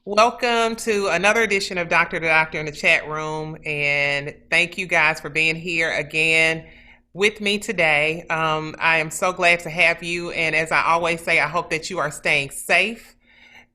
Welcome to another edition of Doctor to Doctor in the chat room. And thank you guys for being here again with me today. I am so glad to have you. And as I always say, I hope that you are staying safe.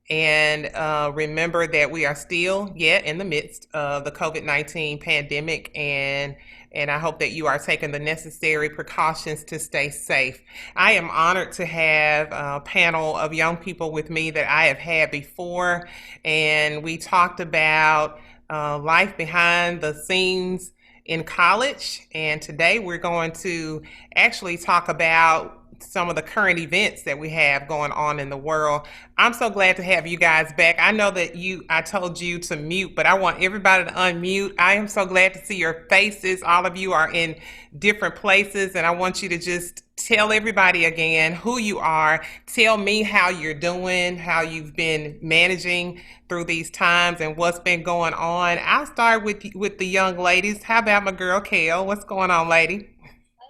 And remember that we are still yet in the midst of the COVID-19 pandemic, and I hope that you are taking the necessary precautions to stay safe. I am honored to have a panel of young people with me that I have had before, and we talked about life behind the scenes in college. And today we're going to actually talk about some of the current events that we have going on in the world. I'm so glad to have you guys back. I know that I told you to mute, but I want everybody to unmute. I am so glad to see your faces. All of you are in different places, and I want you to just tell everybody again who you are. Tell me how you're doing, how you've been managing through these times, and what's been going on. I'll start with the young ladies. How about my girl Kel? What's going on, lady?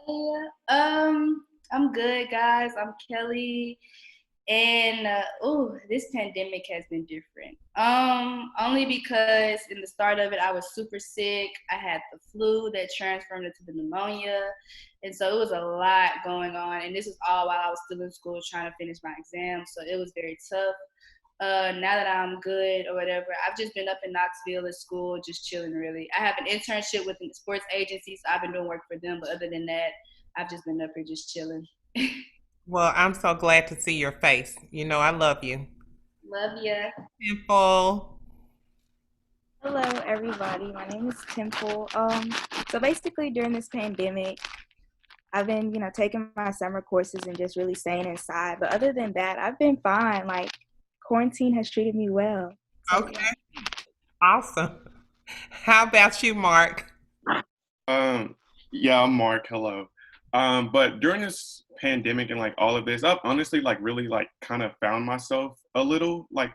Hey, I'm good, guys. I'm Keli, and this pandemic has been different. Only because in the start of it, I was super sick. I had the flu that transformed into the pneumonia, and so it was a lot going on. And this was all while I was still in school trying to finish my exams, so it was very tough. Now that I'm good or whatever, I've just been up in Knoxville at school, just chilling really. I have an internship with a sports agency, so I've been doing work for them. But other than that, I've just been up here just chilling. Well, I'm so glad to see your face. You know, I love you. Love ya. Simple. Hello, everybody. My name is Temple. So basically, during this pandemic, I've been, taking my summer courses and just really staying inside. But other than that, I've been fine. Like, quarantine has treated me well. So, Okay, yeah. awesome. How about you, Mark? Um, yeah, I'm Mark. Hello. But during this pandemic and like all of this, I've honestly like really like kind of found myself a little like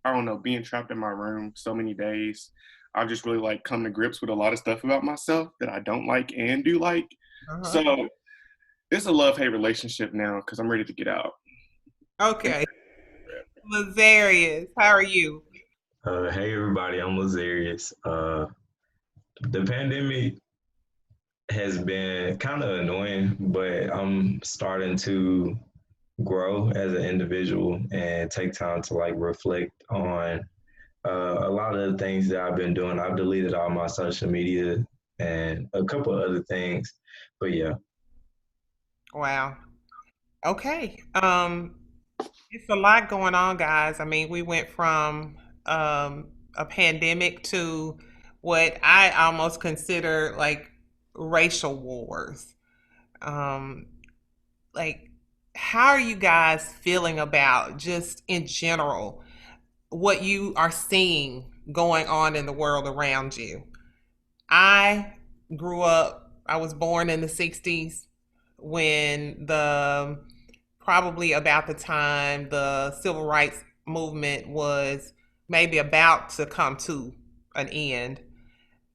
I don't know, being trapped in my room so many days. I've just really like come to grips with a lot of stuff about myself that I don't like and do like. Uh-huh. So it's a love-hate relationship now because I'm ready to get out. And Okay. Lazarius, how are you? Hey everybody, I'm Lazarius. The pandemic has been kind of annoying, but I'm starting to grow as an individual and take time to like reflect on a lot of the things that I've been doing. I've deleted all my social media and a couple of other things, but yeah. Wow. Okay. It's a lot going on, guys. I mean, we went from a pandemic to what I almost consider like racial wars. Um, like, how are you guys feeling about just in general what you are seeing going on in the world around you? I I was born in the 60s when probably about the time the civil rights movement was maybe about to come to an end.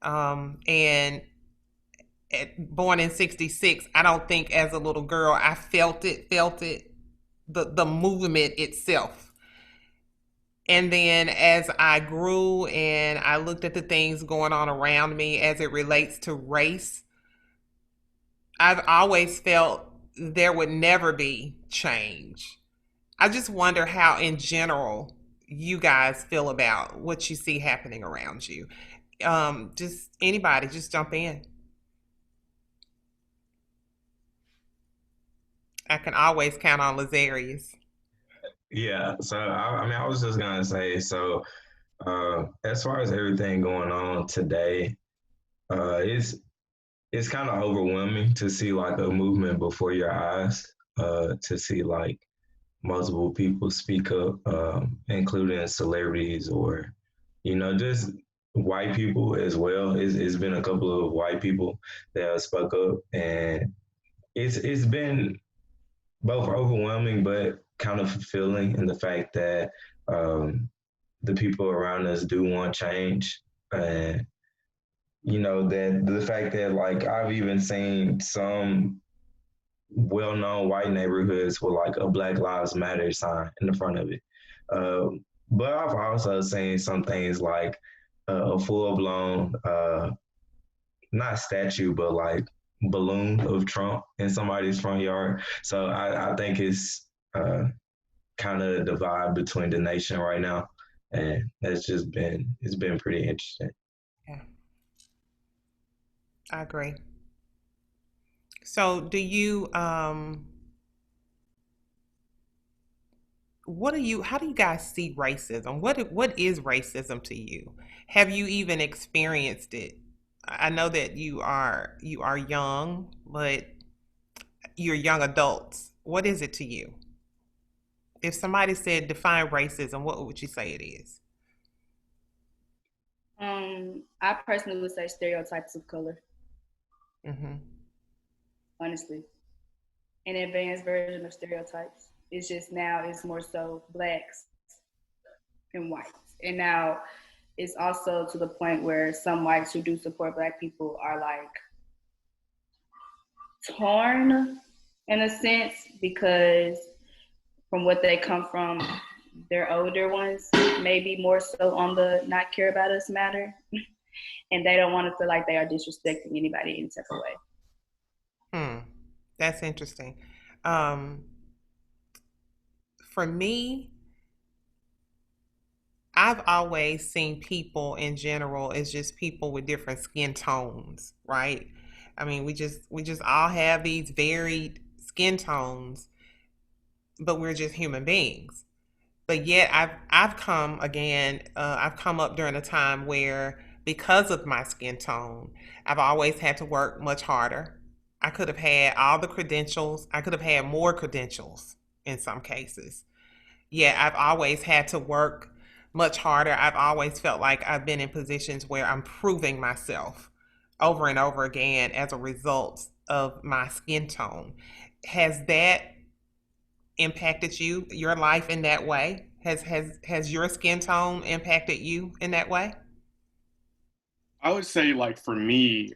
And born in 66, I don't think as a little girl I felt it, the movement itself. And then as I grew and I looked at the things going on around me as it relates to race, I've always felt there would never be change. I just wonder how, in general, you guys feel about what you see happening around you. Just anybody, just jump in. I can always count on Lazarius. Yeah, so I mean, I was just gonna say, so as far as everything going on today, uh, it's it's kind of overwhelming to see like a movement before your eyes, to see like multiple people speak up, including celebrities or, just white people as well. It's been a couple of white people that have spoke up, and it's been both overwhelming but kind of fulfilling in the fact that um, the people around us do want change. And that the fact that like I've even seen some well-known white neighborhoods with like a Black Lives Matter sign in the front of it. but I've also seen some things like a full blown, not statue, but like balloon of Trump in somebody's front yard. So I think it's kind of the vibe between the nation right now, and it's been pretty interesting. Yeah, I agree. So, do you what do you how do you guys see racism? What is racism to you? Have you even experienced it? I know that you are young, but you're young adults. What is it to you? If somebody said define racism, what would you say it is? I personally would say stereotypes of color, Mm-hmm. honestly. An advanced version of stereotypes. It's just now it's more so blacks and whites. And now it's also to the point where some whites who do support black people are like torn in a sense because from what they come from, their older ones, maybe more so on the not care about us matter. And they don't want to feel like they are disrespecting anybody in such a way. Hmm. That's interesting. Um, for me, I've always seen people in general as just people with different skin tones, right? I mean, we just all have these varied skin tones, but we're just human beings. But yet I've come again. I've come up during a time where because of my skin tone, I've always had to work much harder. I could have had all the credentials. I could have had more credentials in some cases. Yeah, I've always had to work much harder. I've always felt like I've been in positions where I'm proving myself over and over again as a result of my skin tone. Has that impacted you, your life in that way? Has your skin tone impacted you in that way? I would say like for me,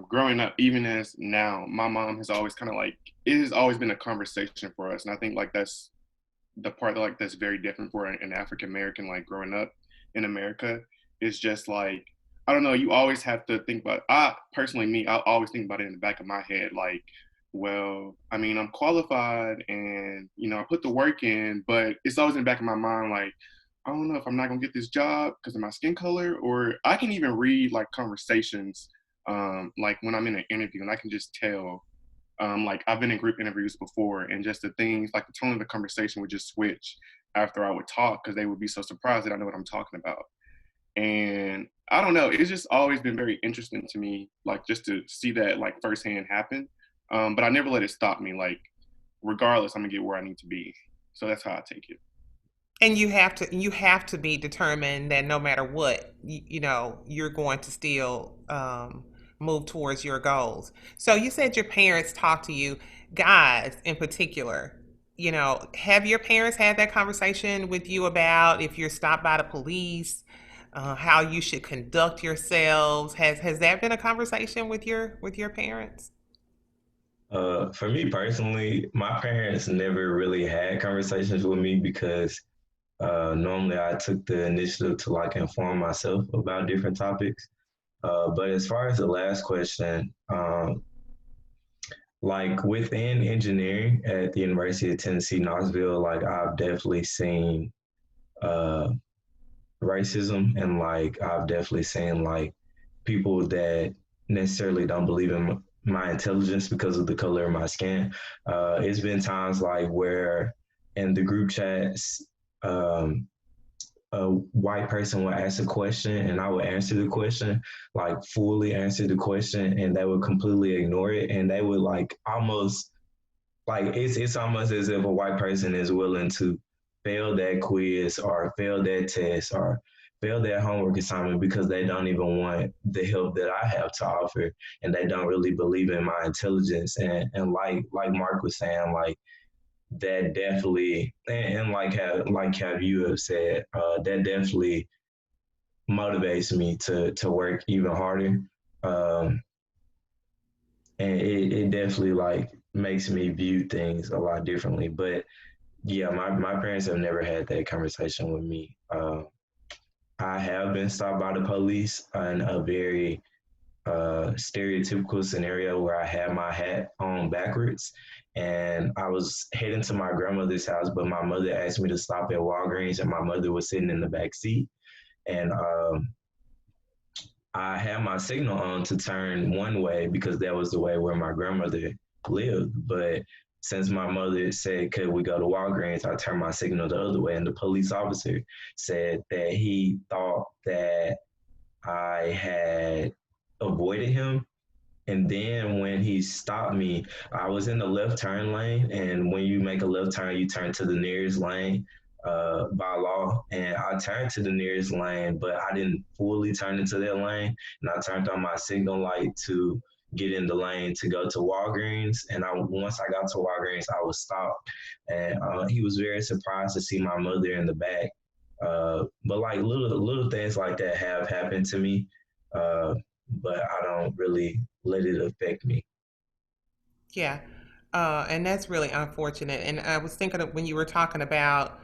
growing up, even as now, my mom has always kind of like it has always been a conversation for us, and I think like that's the part that like that's very different for an African American like growing up in America is just like I don't know. You always have to think about. I personally, me, I always think about it in the back of my head, like, well, I mean, I'm qualified, and I put the work in, but it's always in the back of my mind, like, I don't know if I'm not gonna get this job because of my skin color, or I can even read like conversations, like when I'm in an interview, and I can just tell like I've been in group interviews before, and just the things like the tone of the conversation would just switch after I would talk because they would be so surprised that I know what I'm talking about. And I don't know, it's just always been very interesting to me, like just to see that like firsthand happen. But I never let it stop me. Like regardless, I'm gonna get where I need to be. So that's how I take it. And you have to be determined that no matter what, you're going to still move towards your goals. So you said your parents talk to you, guys in particular. Have your parents had that conversation with you about if you're stopped by the police, how you should conduct yourselves? Has that been a conversation with your parents? For me personally, my parents never really had conversations with me because normally I took the initiative to like inform myself about different topics. But as far as the last question, like within engineering at the University of Tennessee, Knoxville, like I've definitely seen uh, racism, and like I've definitely seen like people that necessarily don't believe in my intelligence because of the color of my skin. It's been times like where in the group chats, um, a white person would ask a question and I would answer the question, like fully answer the question, and they would completely ignore it. And they would like almost like it's almost as if a white person is willing to fail that quiz or fail that test or fail that homework assignment because they don't even want the help that I have to offer, and they don't really believe in my intelligence. And like Mark was saying, like that definitely, and like have you have said, that definitely motivates me to work even harder. Um, and it definitely like makes me view things a lot differently. But Yeah, my parents have never had that conversation with me. I have been stopped by the police in a very stereotypical scenario where I had my hat on backwards and I was heading to my grandmother's house, but my mother asked me to stop at Walgreens and my mother was sitting in the back seat. And I had my signal on to turn one way because that was the way where my grandmother lived. But since my mother said, could we go to Walgreens, I turned my signal the other way. And the police officer said that he thought that I had avoided him. And then when he stopped me, I was in the left turn lane. And when you make a left turn, you turn to the nearest lane by law. And I turned to the nearest lane, but I didn't fully turn into that lane. And I turned on my signal light to get in the lane to go to Walgreens. And once I got to Walgreens, I was stopped. And he was very surprised to see my mother in the back. But like little things like that have happened to me. Uh, but I don't really let it affect me. Yeah. And that's really unfortunate. And I was thinking of when you were talking about,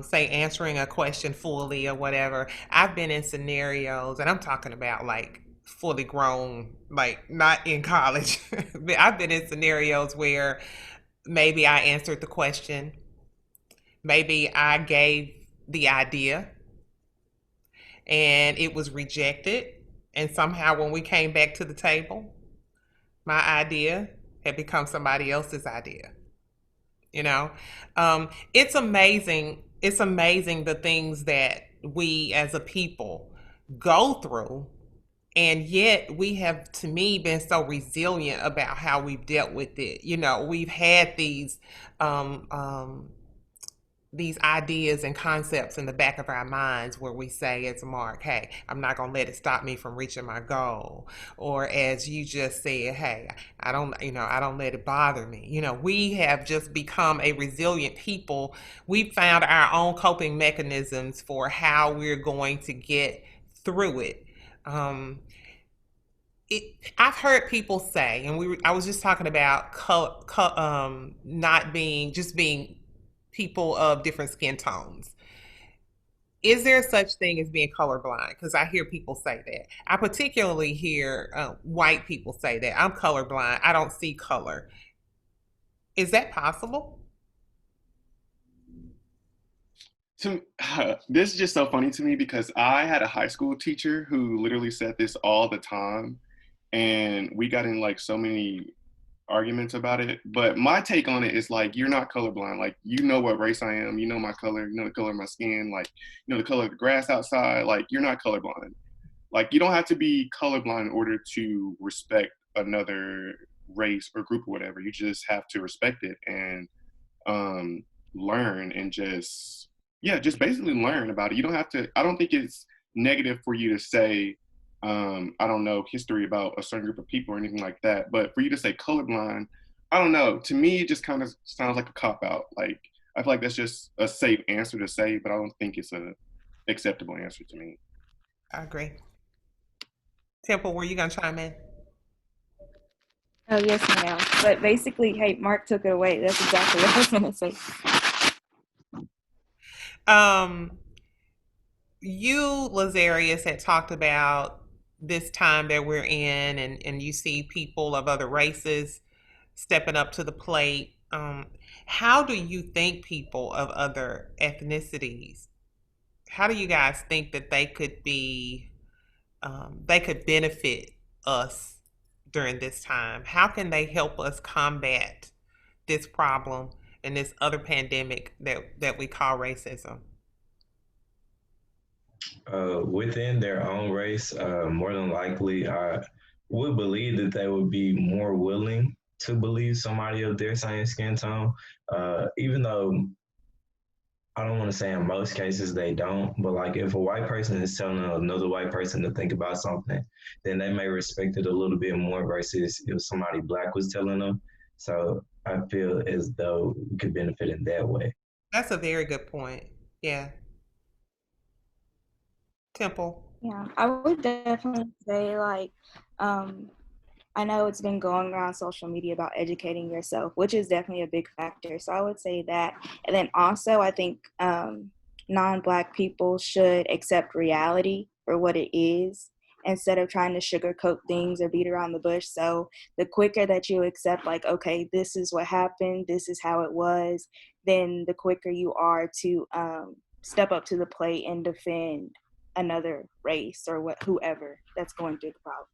say, answering a question fully or whatever. I've been in scenarios, and I'm talking about like fully grown, like not in college. But I've been in scenarios where maybe I answered the question, maybe I gave the idea, and it was rejected. And somehow, when we came back to the table, my idea had become somebody else's idea. You know, it's amazing. It's amazing the things that we as a people go through, and yet we have, to me, been so resilient about how we've dealt with it. You know, we've had um, um, these ideas and concepts in the back of our minds where we say, as Mark, hey, I'm not going to let it stop me from reaching my goal. Or as you just said, hey, I don't let it bother me. You know, we have just become a resilient people. We've found our own coping mechanisms for how we're going to get through it. Um, I've heard people say, and I was just talking about not being, just being people of different skin tones. Is there such thing as being colorblind? Because I hear people say that. I particularly hear white people say that I'm colorblind. I don't see color. Is that possible? To, this is just so funny to me because I had a high school teacher who literally said this all the time, and we got in like so many arguments about it. But my take on it is like, you're not colorblind. Like, you know what race I am. You know my color. You know the color of my skin. Like, you know the color of the grass outside. Like, you're not colorblind. Like, you don't have to be colorblind in order to respect another race or group or whatever. You just have to respect it and um, learn and just, yeah, just basically learn about it. You don't have to. I don't think it's negative for you to say, I don't know, history about a certain group of people or anything like that. But for you to say colorblind, I don't know. To me, it just kind of sounds like a cop out. Like, I feel like that's just a safe answer to say, but I don't think it's a acceptable answer to me. I agree. Temple, were you going to chime in? Oh, yes, ma'am. But basically, hey, Mark took it away. That's exactly what I was going to say. Um, you, Lazarius, had talked about this time that we're in, and you see people of other races stepping up to the plate. How do you think people of other ethnicities, how do you guys think that they could benefit us during this time? How can they help us combat this problem and this other pandemic that we call racism? Within their own race, more than likely, I would believe that they would be more willing to believe somebody of their same skin tone, even though I don't want to say in most cases they don't, but like if a white person is telling another white person to think about something, then they may respect it a little bit more versus if somebody black was telling them. So I feel as though we could benefit in that way. That's a very good point. Yeah. Temple. Yeah, I would definitely say, like, um, I know it's been going around social media about educating yourself, which is definitely a big factor. So I would say that. And then also, I think non-Black people should accept reality for what it is instead of trying to sugarcoat things or beat around the bush. So the quicker that you accept, like, okay, this is what happened, this is how it was, then the quicker you are to step up to the plate and defend another race or whoever that's going through the problem.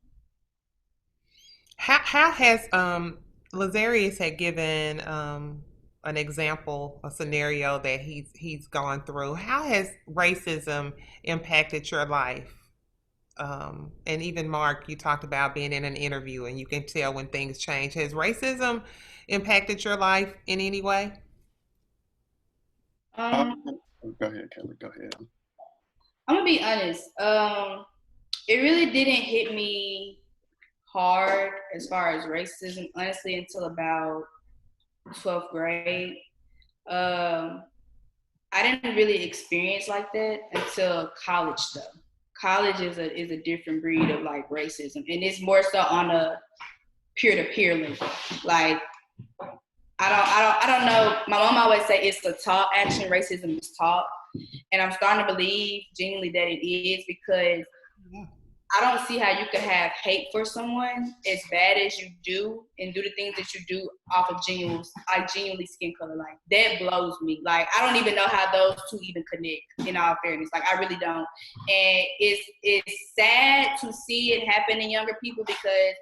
How has Lazarius had given an example, a scenario that he's gone through. How has racism impacted your life? And even Mark, you talked about being in an interview and you can tell when things change. Has racism impacted your life in any way? Uh, Um, Go ahead, Kelly. Go ahead. I'm gonna be honest. It really didn't hit me hard as far as racism, honestly, until about 12th grade. Um, I didn't really experience like that until college, though. College is a different breed of like racism, and it's more so on a peer to peer level. Like I don't know. My mom always say it's a taught action. Racism is taught, and I'm starting to believe genuinely that it is because Yeah. I don't see how you could have hate for someone as bad as you do and do the things that you do off of genuinely skin color. Like that blows me. Like I don't even know how those two even connect. In all fairness, like I really don't. And it's sad to see it happen in younger people because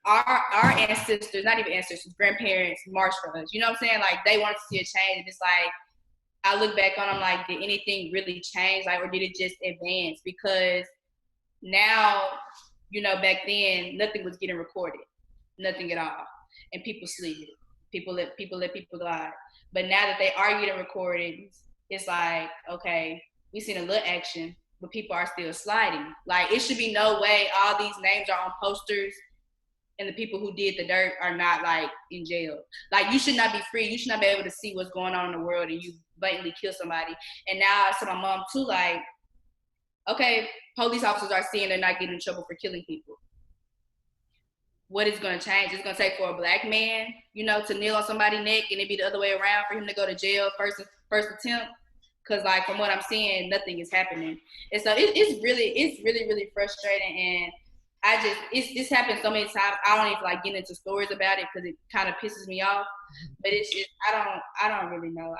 our ancestors, not even ancestors, grandparents marched for us. You know what I'm saying? Like they wanted to see a change. And it's like I look back on them like, did anything really change? Like, or did it just advance? Because now, you know, back then nothing was getting recorded, nothing at all, and people slid. People let people glide. But now that they are getting recorded, it's like okay, we seen a little action, but people are still sliding. Like it should be no way all these names are on posters and the people who did the dirt are not like in jail. Like you should not be free. You should not be able to see what's going on in the world and you blatantly kill somebody. And now I said my mom too, like, okay, police officers are seeing they're not getting in trouble for killing people. What is going to change? It's going to take for a Black man, you know, to kneel on somebody's neck and it be the other way around for him to go to jail first attempt. Because like from what I'm seeing, nothing is happening, and so it's really frustrating. And it's happened so many times. I don't even like getting into stories about it because it kind of pisses me off. But it's just I don't really know.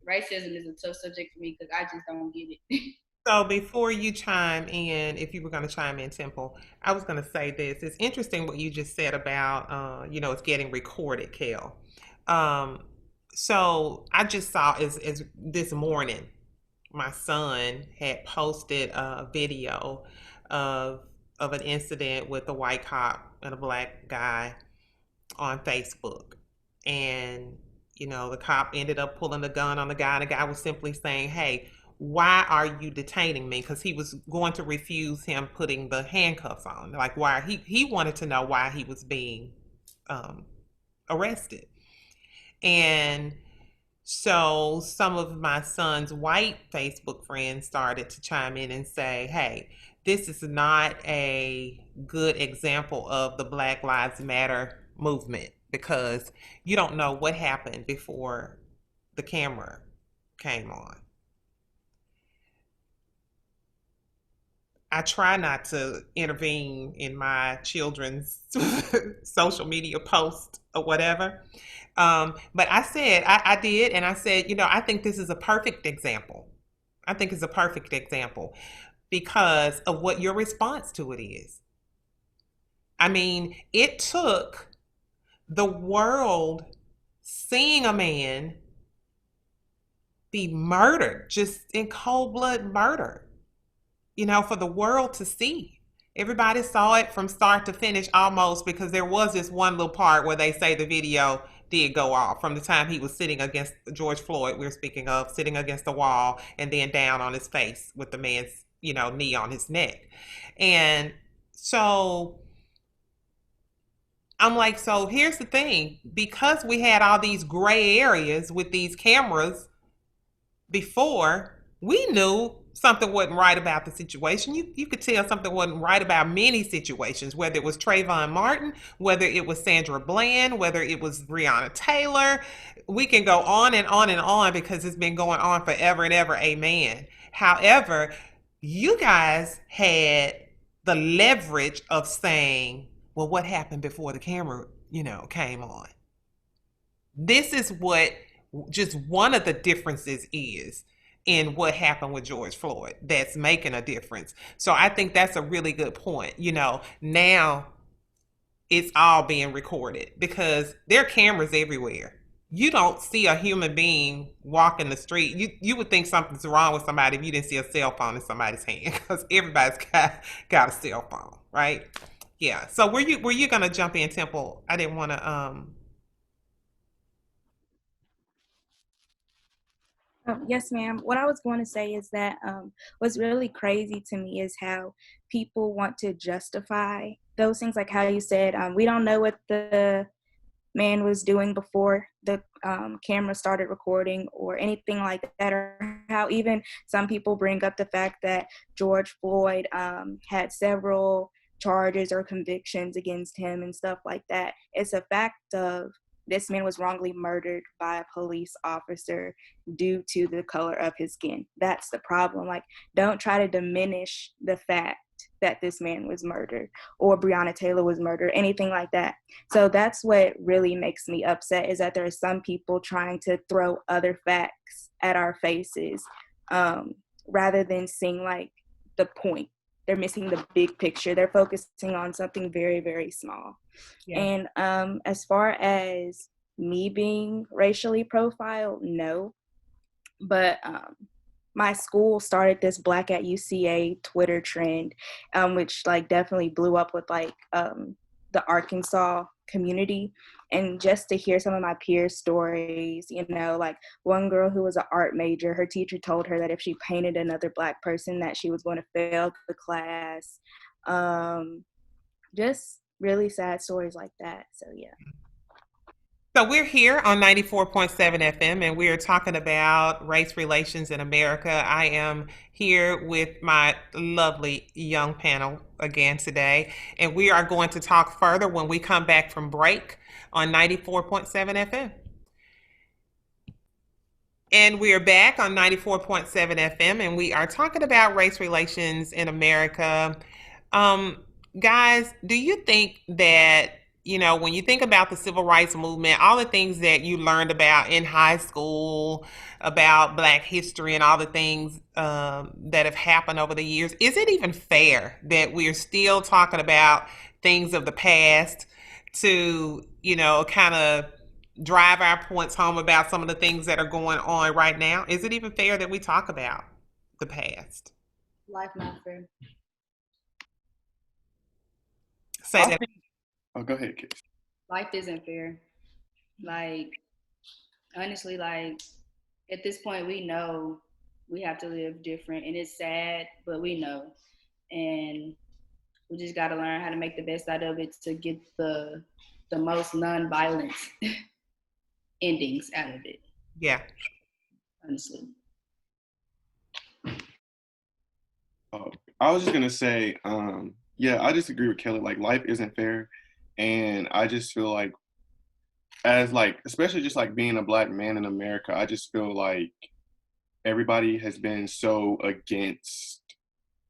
Racism is a tough subject for me because I just don't get it. So before you chime in, if you were going to chime in, Temple, I was going to say this. It's interesting what you just said about, it's getting recorded, Kel. Um, so I just saw is this morning, my son had posted a video of of an incident with a white cop and a black guy on Facebook, and the cop ended up pulling the gun on the guy, and the guy was simply saying, "Hey, why are you detaining me?" Because he was going to refuse him putting the handcuffs on. Like, why he wanted to know why he was being um, arrested. And so some of my son's white Facebook friends started to chime in and say, "Hey, this is not a good example of the Black Lives Matter movement because you don't know what happened before the camera came on." I try not to intervene in my children's social media posts or whatever. But I did, and I said, I think this is a perfect example. I think it's a perfect example because of what your response to it is. I mean, it took the world seeing a man be murdered, just in cold blood murder, for the world to see. Everybody saw it from start to finish almost, because there was this one little part where they say the video did go off from the time he was sitting against George Floyd, we're speaking of, sitting against the wall and then down on his face with the man's, knee on his neck. And so I'm like, so here's the thing, because we had all these gray areas with these cameras before, we knew something wasn't right about the situation. You could tell something wasn't right about many situations, whether it was Trayvon Martin, whether it was Sandra Bland, whether it was Breonna Taylor. We can go on and on and on because it's been going on forever and ever. Amen. However, you guys had the leverage of saying, well, what happened before the camera, came on? This is what just one of the differences is in what happened with George Floyd that's making a difference. So I think that's a really good point. Now it's all being recorded because there are cameras everywhere. You don't see a human being walking the street. You would think something's wrong with somebody if you didn't see a cell phone in somebody's hand because everybody's got a cell phone, right? Yeah. So were you gonna jump in, Temple? I didn't want to. Yes, ma'am. What I was going to say is that what's really crazy to me is how people want to justify those things, like how you said, we don't know what the man was doing before the camera started recording or anything like that, or how even some people bring up the fact that George Floyd had several charges or convictions against him and stuff like that. It's a fact of this man was wrongly murdered by a police officer due to the color of his skin. That's the problem. Like, don't try to diminish the fact that this man was murdered or Breonna Taylor was murdered, anything like that. So that's what really makes me upset, is that there are some people trying to throw other facts at our faces rather than seeing like the point. They're missing the big picture. They're focusing on something very, very small. Yeah. And as far as me being racially profiled, no. But my school started this Black at UCA Twitter trend, which like definitely blew up with like the Arkansas community. And just to hear some of my peers' stories, like one girl who was an art major, her teacher told her that if she painted another Black person that she was going to fail the class. Just really sad stories like that. So yeah. So we're here on 94.7 FM and we're talking about race relations in America. I am here with my lovely young panel again today, and we are going to talk further when we come back from break on 94.7 FM. And we are back on 94.7 FM and we are talking about race relations in America. Guys, do you think that when you think about the civil rights movement, all the things that you learned about in high school, about Black history and all the things that have happened over the years, is it even fair that we're still talking about things of the past to, kind of drive our points home about some of the things that are going on right now? Is it even fair that we talk about the past? Life not fair. Say that. Oh, go ahead, kids. Life isn't fair. Like, honestly, like, at this point, we know we have to live different. And it's sad, but we know. And we just got to learn how to make the best out of it to get the most non-violent endings out of it. Yeah. Honestly. I was just going to say, yeah, I just agree with Kelly. Like, life isn't fair. And I just feel like, as like, especially just like being a Black man in America, I just feel like everybody has been so against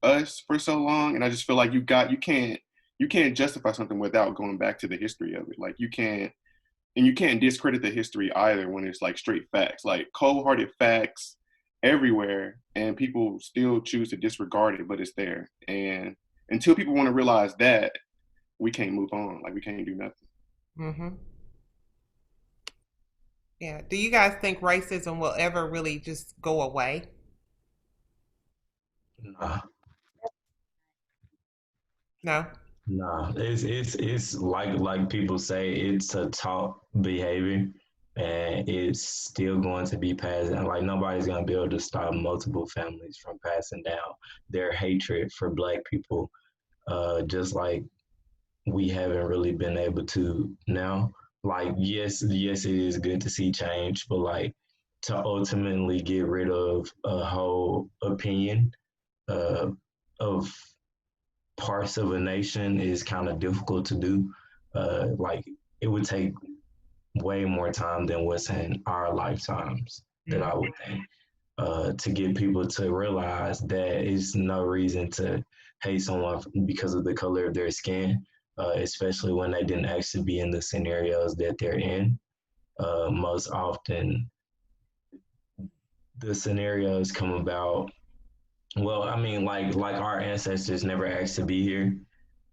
us for so long. And I just feel like you can't justify something without going back to the history of it. Like you can't discredit the history either when it's like straight facts, like cold-hearted facts everywhere, and people still choose to disregard it, but it's there. And until people want to realize that, we can't move on. Like we can't do nothing. Mm-hmm. Yeah. Do you guys think racism will ever really just go away? No. No, it's like people say, it's a taught behavior, and it's still going to be passed. And like nobody's gonna be able to stop multiple families from passing down their hatred for Black people, just like we haven't really been able to now. Like yes, it is good to see change, but like to ultimately get rid of a opinion uh, of parts of a nation is kind of difficult to do. Like it would take way more time than what's in our lifetimes that I would think to get people to realize that it's no reason to hate someone because of the color of their skin, especially when they didn't actually be in the scenarios that they're in. Most often, the scenarios come about. Well, I mean, like our ancestors never asked to be here,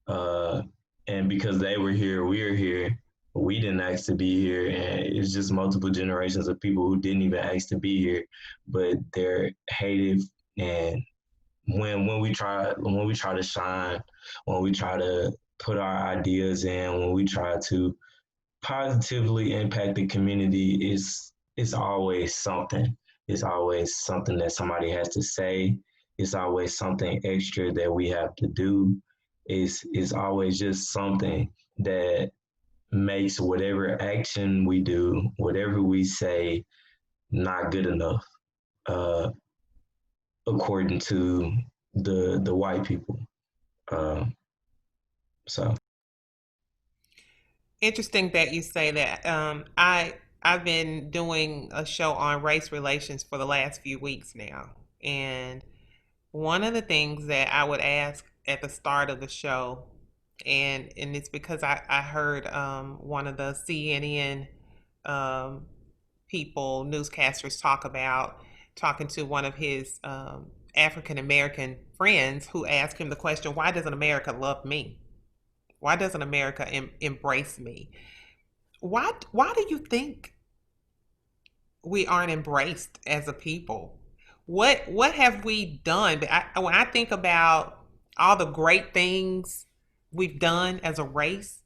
uh, and because they were here, we're here. We didn't ask to be here, and it's just multiple generations of people who didn't even ask to be here, but they're hated. And when we try to shine, when we try to put our ideas in, when we try to positively impact the community, it's always something. It's always something that somebody has to say. It's always something extra that we have to do. It's always just something that makes whatever action we do, whatever we say, not good enough, uh, according to the white people. Uh, so Interesting that you say that. I've been doing a show on race relations for the last few weeks now, and one of the things that I would ask at the start of the show, and it's because I heard one of the CNN um, people, newscasters, talking to one of his African American friends who asked him the question, "Why doesn't America love me? Why doesn't America embrace me? Why do you think we aren't embraced as a people? What have we done?" When I think about all the great things we've done as a race,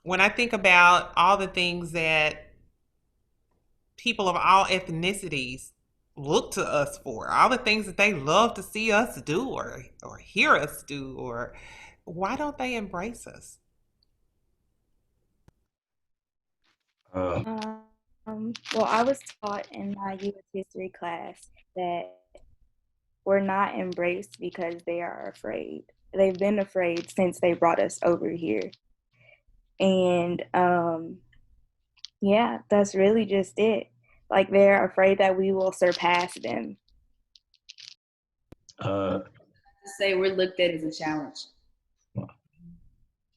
when I think about all the things that people of all ethnicities look to us for, all the things that they love to see us do or hear us do, or why don't they embrace us? uh, Well, I was taught in my U.S. history class that we're not embraced because they are afraid. They've been afraid since they brought us over here. And yeah, that's really just it. Like they're afraid that we will surpass them. uh, Say we're looked at as a challenge.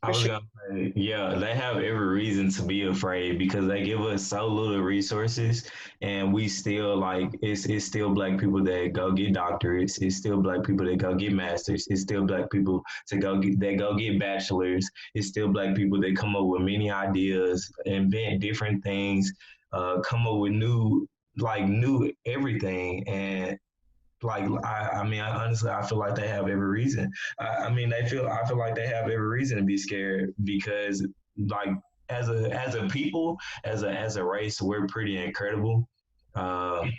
I For was sure. gonna say, yeah, they have every reason to be afraid because they give us so little resources, and we still like it's still black people that go get doctorates. It's still black people that go get masters. It's still black people that go get bachelors. It's still black people that come up with many ideas, invent different things, come up with new everything, and I mean, honestly, I feel like they have every reason. I mean, I feel like they have every reason to be scared because, like, as a people, as a race, we're pretty incredible. Um,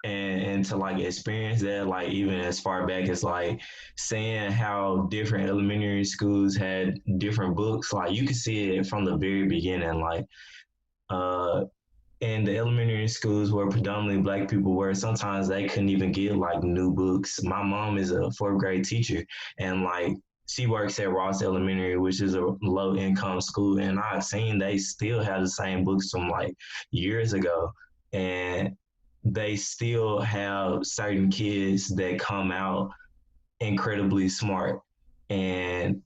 and to like experience that, like even as far back as like seeing how different elementary schools had different books, like you could see it from the very beginning, like uh and the elementary schools where predominantly black people were, sometimes they couldn't even get like new books. My mom is a fourth grade teacher, and like she works at Ross Elementary, which is a low income school, and I've seen they still have the same books from like years ago, and they still have certain kids that come out incredibly smart. And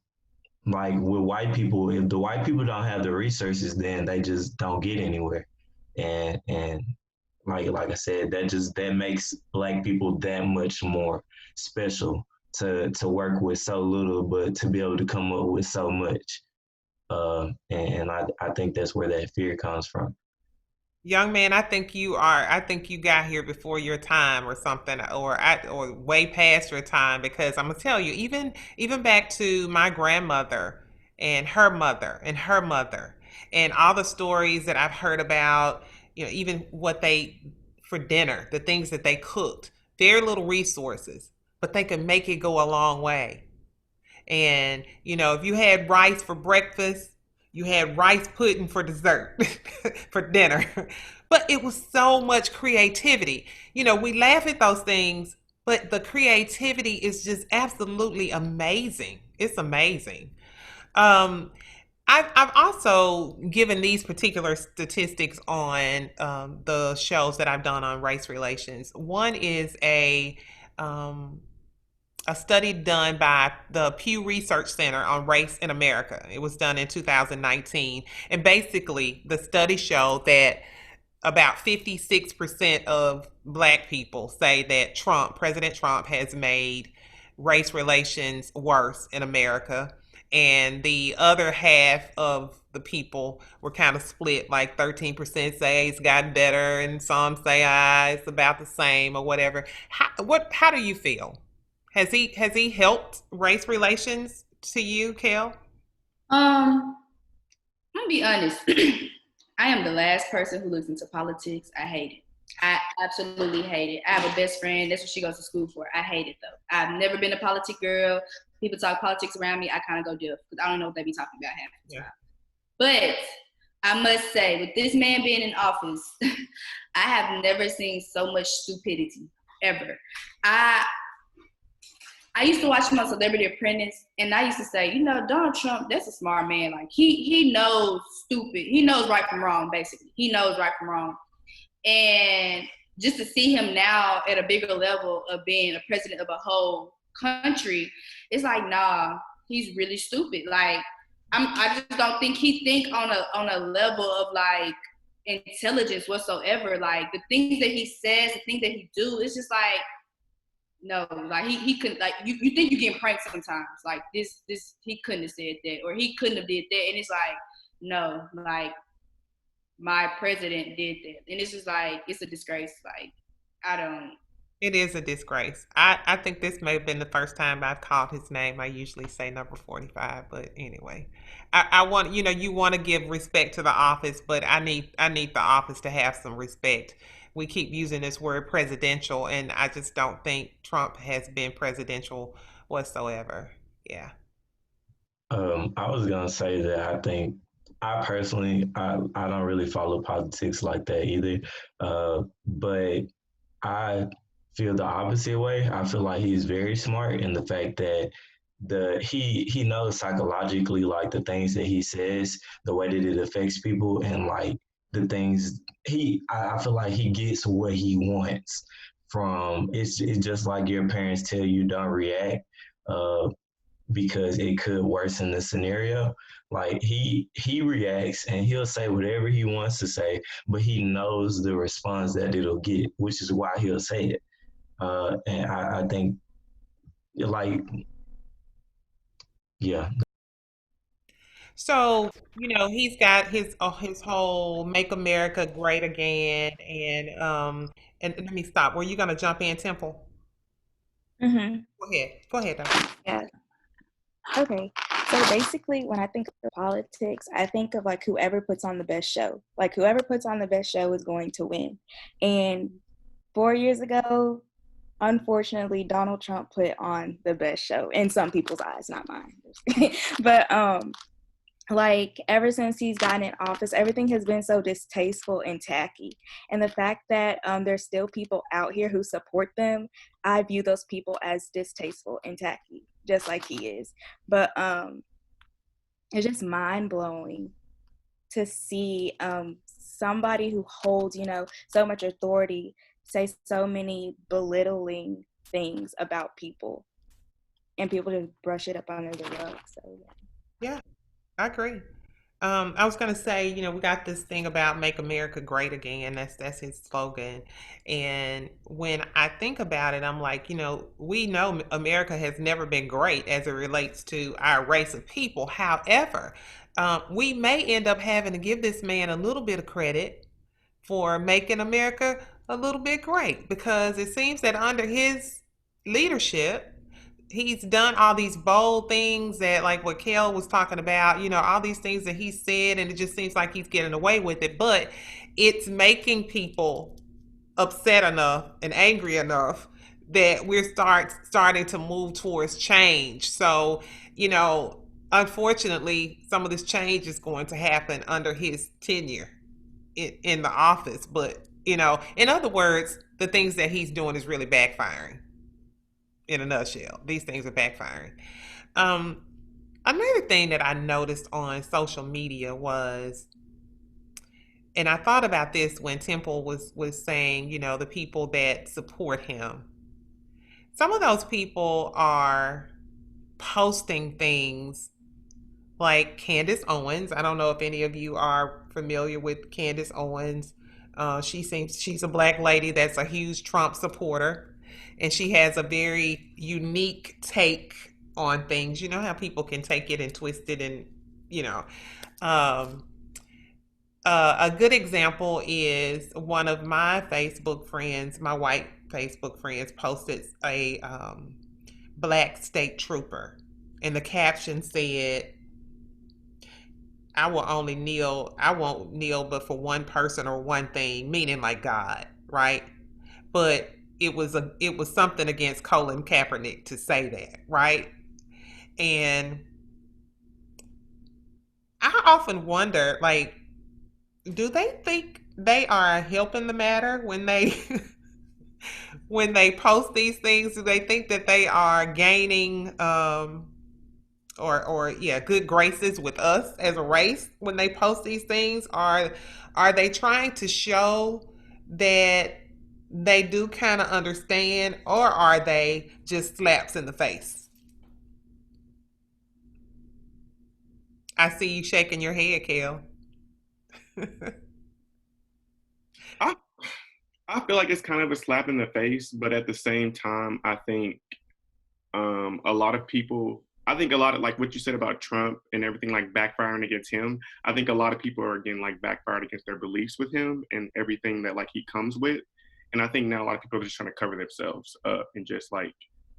like with white people, if the white people don't have the resources, then they just don't get anywhere. And like I said, that makes black people that much more special to work with so little, but to be able to come up with so much. And I think that's where that fear comes from. Young man, I think you got here before your time or something, or way past your time, because I'm gonna tell you, even back to my grandmother and her mother and her mother and all the stories that I've heard about, even what they for dinner, the things that they cooked, very little resources, but they could make it go a long way. And, if you had rice for breakfast, you had rice pudding for dessert, for dinner. but it was so much creativity. We laugh at those things, but the creativity is just absolutely amazing. It's amazing. Um, I've also given these particular statistics on the shows that I've done on race relations. One is um, a study done by the Pew Research Center on Race in America. It was done in 2019. And basically, the study showed that about 56% of black people say that President Trump, has made race relations worse in America. And the other half of the people were kind of split, like 13% say it's gotten better, and some say it's about the same or whatever. How do you feel? Has he helped race relations to you, Kel? I'm gonna be honest. I am the last person who looks into politics. I hate it. I absolutely hate it. I have a best friend. That's what she goes to school for. I hate it though. I've never been a politic girl. People talk politics around me. I kind of go deaf because I don't know what they be talking about half the time. But I must say, with this man being in office, I have never seen so much stupidity ever. I I used to watch him on Celebrity Apprentice, and I used to say, Donald Trump, that's a smart man. Like he knows stupid. He knows right from wrong, basically. He knows right from wrong. And just to see him now at a bigger level of being a president of a whole country, it's like, nah, he's really stupid. Like I just don't think he think on a level of like intelligence whatsoever. Like the things that he says, the things that he do, it's just like, no, like he couldn't, like you think you're getting pranked sometimes. Like this he couldn't have said that, or he couldn't have did that. And it's like, no, like my president did that. And it's just like, it's a disgrace. Like I don't. It is a disgrace. I think this may have been the first time I've called his name. I usually say number 45, but anyway. I want, you want to give respect to the office, but I need the office to have some respect. We keep using this word presidential, and I just don't think Trump has been presidential whatsoever. Yeah. I was gonna say that I think I personally I don't really follow politics like that either. But I feel the opposite way. I feel like he's very smart in the fact that he knows psychologically like the things that he says, the way that it affects people, and like the things I feel like he gets what he wants from. It's just like your parents tell you don't react. Uh, because it could worsen the scenario. Like he reacts and he'll say whatever he wants to say, but he knows the response that it'll get, which is why he'll say it. And I think like yeah. So, he's got his whole "Make America Great Again," and let me stop. Were you gonna jump in, Temple? Mm-hmm. Go ahead. Go ahead, Dom. Yeah. Okay. So basically, when I think of politics, I think of like whoever puts on the best show. Like whoever puts on the best show is going to win. And 4 years ago, unfortunately, Donald Trump put on the best show in some people's eyes, not mine. But like ever since he's gotten in office, everything has been so distasteful and tacky. And the fact that there's still people out here who support them, I view those people as distasteful and tacky, just like he is. But it's just mind blowing to see somebody who holds, so much authority say so many belittling things about people, and people just brush it up under the rug. So yeah. Yeah, I agree. I was gonna say, we got this thing about "Make America Great Again." That's his slogan. And when I think about it, I'm like, we know America has never been great as it relates to our race of people. However, we may end up having to give this man a little bit of credit for making America a little bit great, because it seems that under his leadership, he's done all these bold things that, like what Kel was talking about, all these things that he said, and it just seems like he's getting away with it. But it's making people upset enough and angry enough that we're starting to move towards change. So, unfortunately, some of this change is going to happen under his tenure. in the office, but in other words, the things that he's doing is really backfiring. In a nutshell, these things are backfiring. Um, Another thing that I noticed on social media was, and I thought about this when Temple was saying, the people that support him. Some of those people are posting things like Candace Owens. I don't know if any of you are familiar with Candace Owens. She's a black lady that's a huge Trump supporter, and she has a very unique take on things. You know how people can take it and twist it, and you know. Um, a good example is one of my Facebook friends, my white Facebook friends, posted a black state trooper, and the caption said, I won't kneel but for one person or one thing, meaning like God, right? But it was something against Colin Kaepernick to say that, right? And I often wonder, like, do they think they are helping the matter when they when they post these things? Do they think that they are gaining or yeah, good graces with us as a race when they post these things? Are they trying to show that they do kind of understand, or are they just slaps in the face? I see you shaking your head, Kel. I I feel like it's kind of a slap in the face, but at the same time, I think a lot of people. I think a lot of like what you said about Trump and everything like backfiring against him. I think a lot of people are getting like backfired against their beliefs with him and everything that like he comes with. And I think now a lot of people are just trying to cover themselves up and just like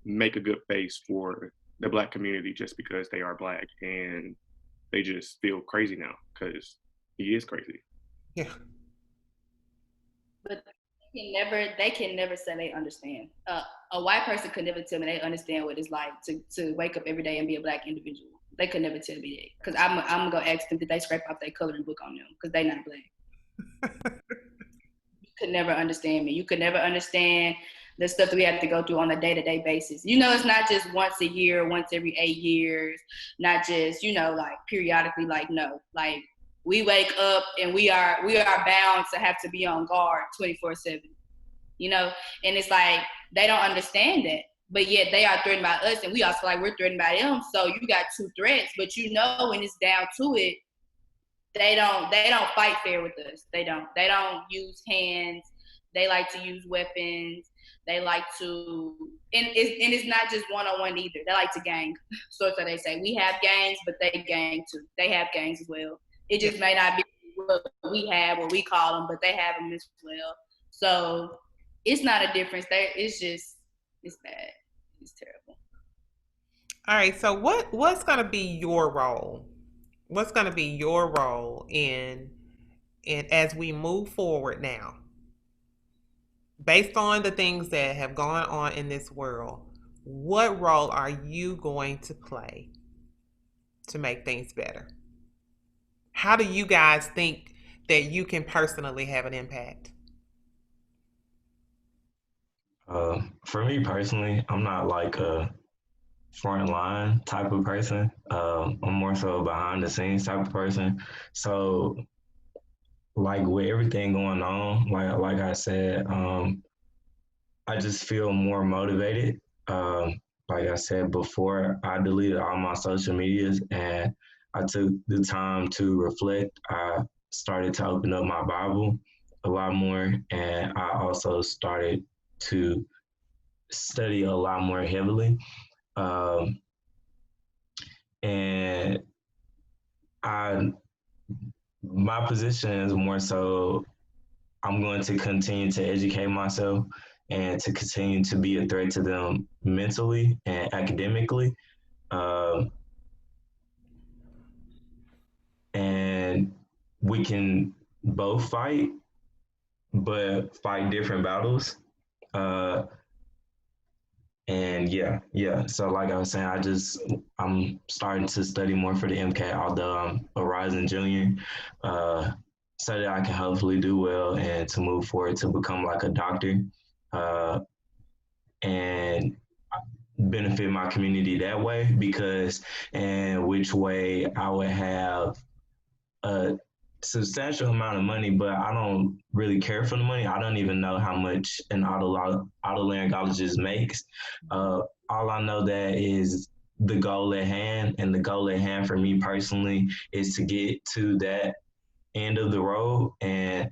make a good face for the black community just because they are black and they just feel crazy now because he is crazy. Yeah. But they can never say they understand. A white person could never tell me they understand what it's like to wake up every day and be a black individual. They could never tell me that because I'm gonna ask them did they scrape off their coloring book on them because they not black. You could never understand me. You could never understand the stuff that we have to go through on a day-to-day basis. It's not just once a year, once every 8 years, not just like periodically. Like no, like we wake up and we are bound to have to be on guard 24/7. And it's like they don't understand that, but yet they are threatened by us, and we also like we're threatened by them. So you got two threats, but when it's down to it, they don't fight fair with us. They don't use hands. They like to use weapons. They like to and it's not just one-on-one either. They like to gang. So they say we have gangs, but they gang too. They have gangs as well. It just may not be what we have, what we call them, but they have them as well. So it's not a difference. It's bad. It's terrible. All right. So what's going to be your role? What's going to be your role in as we move forward now, based on the things that have gone on in this world? What role are you going to play to make things better? How do you guys think that you can personally have an impact? For me personally, I'm not like a front line type of person. I'm more so behind the scenes type of person. So, like with everything going on, like I said, I just feel more motivated. Like I said before, I deleted all my social medias and I took the time to reflect. I started to open up my Bible a lot more, and I also started to study a lot more heavily. Um, and I, my position is more so I'm going to continue to educate myself and to continue to be a threat to them mentally and academically. Um, and we can both fight, but fight different battles. Uh, and yeah. So like I was saying, I'm starting to study more for the MCAT, although I'm a rising junior. Uh, so that I can hopefully do well and to move forward to become like a doctor, uh, and benefit my community that way, because in which way I would have a substantial amount of money, but I don't really care for the money. I don't even know how much an otolaryngologist makes. All I know that is the goal at hand, and the goal at hand for me personally is to get to that end of the road and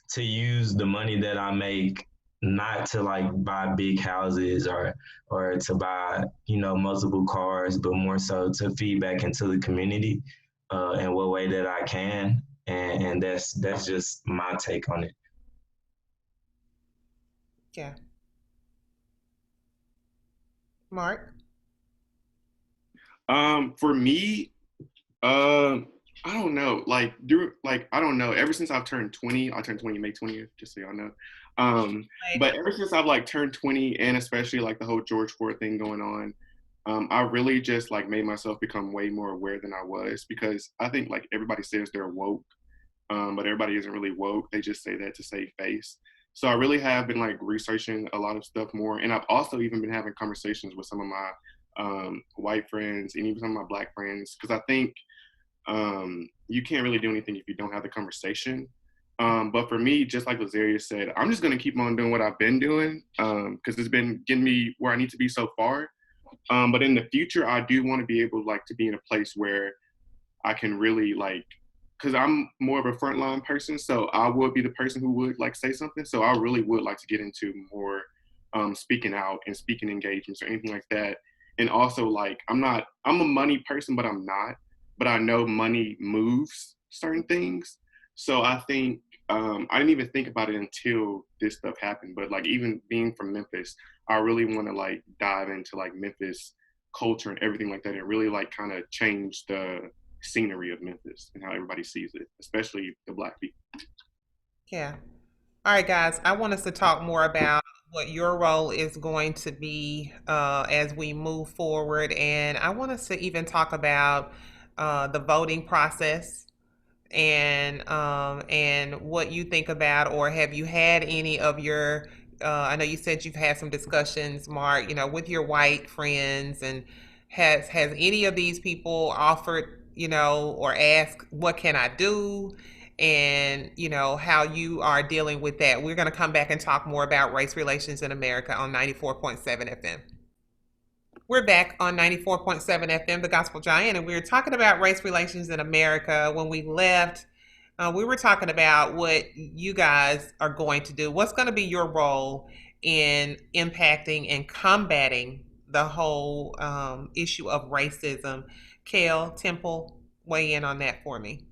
to use the money that I make not to like buy big houses or to buy, you know, multiple cars, but more so to feed back into the community in what way that I can. And that's just my take on it. Yeah. Mark? For me, I don't know. I don't know. Ever since I've turned 20, I turned 20 May 20th, just so y'all know. But ever since I've like turned 20, and especially like the whole George Floyd thing going on, I really just like made myself become way more aware than I was, because I think like everybody says they're woke, but everybody isn't really woke. They just say that to save face. So I really have been like researching a lot of stuff more, and I've also even been having conversations with some of my white friends and even some of my black friends, because I think you can't really do anything if you don't have the conversation. But for me, just like Lazarius said, I'm just going to keep on doing what I've been doing, because it's been getting me where I need to be so far. But in the future, I do want to be able like to be in a place where I can really like, because I'm more of a frontline person, so I would be the person who would like say something. So I really would like to get into more speaking out and speaking engagements or anything like that. And also like I'm a money person, but I'm not. But I know money moves certain things. So I think I didn't even think about it until this stuff happened. But like even being from Memphis, I really want to like dive into like Memphis culture and everything like that, and really like kind of change the scenery of Memphis and how everybody sees it, especially the black people. Yeah. All right, guys, I want us to talk more about what your role is going to be as we move forward. And I want us to even talk about the voting process and what you think about, or have you had any of your I know you said you've had some discussions, Mark, you know, with your white friends, and has any of these people offered, you know, or asked what can I do, and you know how you are dealing with that. We're going to come back and talk more about race relations in America on 94.7 FM. We're back on 94.7 FM, the Gospel Giant, and we were talking about race relations in America. When we left, we were talking about what you guys are going to do. What's going to be your role in impacting and combating the whole issue of racism? Kale, Temple, weigh in on that for me.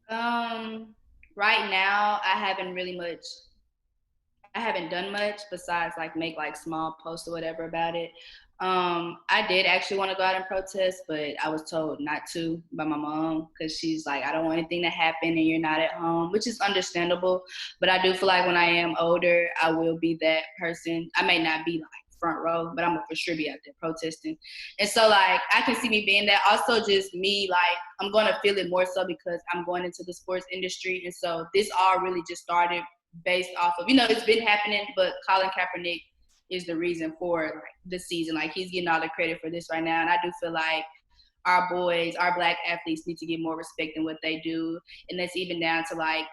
Right now, I haven't done much besides like make like small posts or whatever about it. I did actually want to go out and protest, but I was told not to by my mom, because she's like, I don't want anything to happen and you're not at home, which is understandable. But I do feel like when I am older, I will be that person. I may not be like front row, but I'm gonna for sure be out there protesting. And so like I can see me being that. Also just me, like I'm gonna feel it more so because I'm going into the sports industry. And so this all really just started based off of, you know, it's been happening, but Colin Kaepernick is the reason for like the season. Like he's getting all the credit for this right now. And I do feel like our boys, our black athletes need to get more respect in what they do. And that's even down to like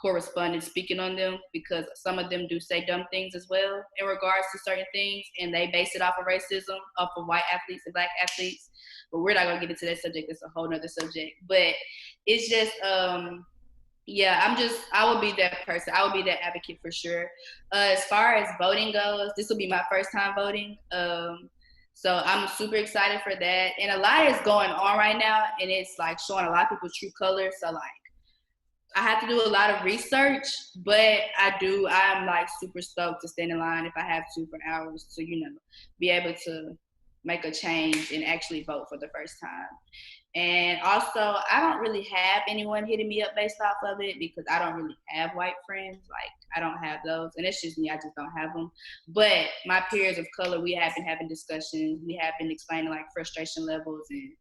correspondents speaking on them, because some of them do say dumb things as well in regards to certain things, and they base it off of racism, off of white athletes and black athletes. But we're not gonna get into that subject. It's a whole nother subject. But it's just yeah, I will be that person. I will be that advocate for sure. As far as voting goes, this will be my first time voting. So I'm super excited for that. And a lot is going on right now, and it's like showing a lot of people true colors. So like I have to do a lot of research, but I'm like super stoked to stand in line if I have to for hours to, you know, be able to make a change and actually vote for the first time. And also, I don't really have anyone hitting me up based off of it, because I don't really have white friends. Like, I don't have those. And it's just me. I just don't have them. But my peers of color, we have been having discussions. We have been explaining, like, frustration levels and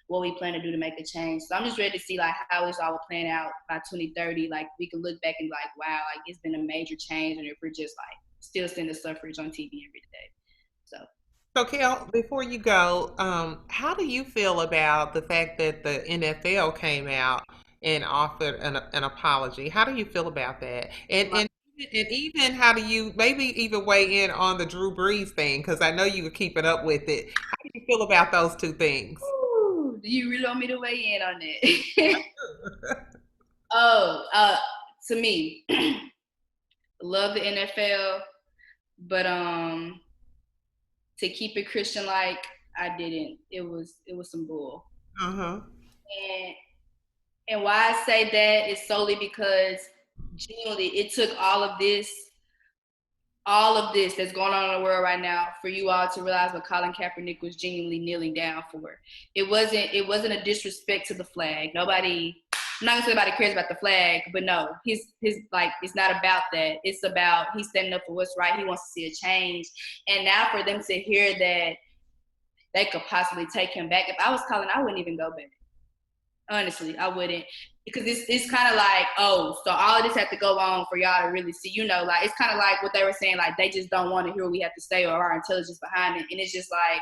what we plan to do to make a change. So I'm just ready to see like how this all will plan out by 2030. Like we can look back and be like, wow, like it's been a major change, and if we're just like still seeing the suffrage on TV every day. So So, Kel, before you go, how do you feel about the fact that the NFL came out and offered an apology? How do you feel about that? And even how do you maybe even weigh in on the Drew Brees thing? Because I know you were keeping up with it. How do you feel about those two things? ooh, do you really want me to weigh in on that? Oh, to me, love the NFL, but to keep it Christian like I didn't. It was some bull. Uh-huh. And and why I say that is solely because genuinely it took all of this that's going on in the world right now for you all to realize what Colin Kaepernick was genuinely kneeling down for. It wasn't a disrespect to the flag. I'm not gonna say nobody cares about the flag, but no, his like it's not about that. It's about he's standing up for what's right. He wants to see a change. And now for them to hear that they could possibly take him back. If I was Colin, I wouldn't even go back. Honestly, I wouldn't. Because it's kind of like, oh, so all of this had to go on for y'all to really see, like, it's kind of like what they were saying, like, they just don't want to hear what we have to say or our intelligence behind it. And it's just like,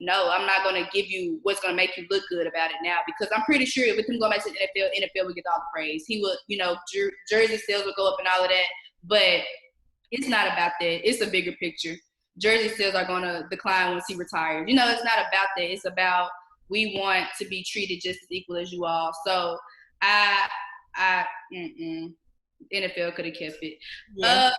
no, I'm not going to give you what's going to make you look good about it now, because I'm pretty sure with him going back to the NFL would get all the praise. He would, jersey sales would go up and all of that. But it's not about that. It's a bigger picture. Jersey sales are going to decline once he retires. It's not about that. It's about we want to be treated just as equal as you all. So I NFL could have kept it. Yeah.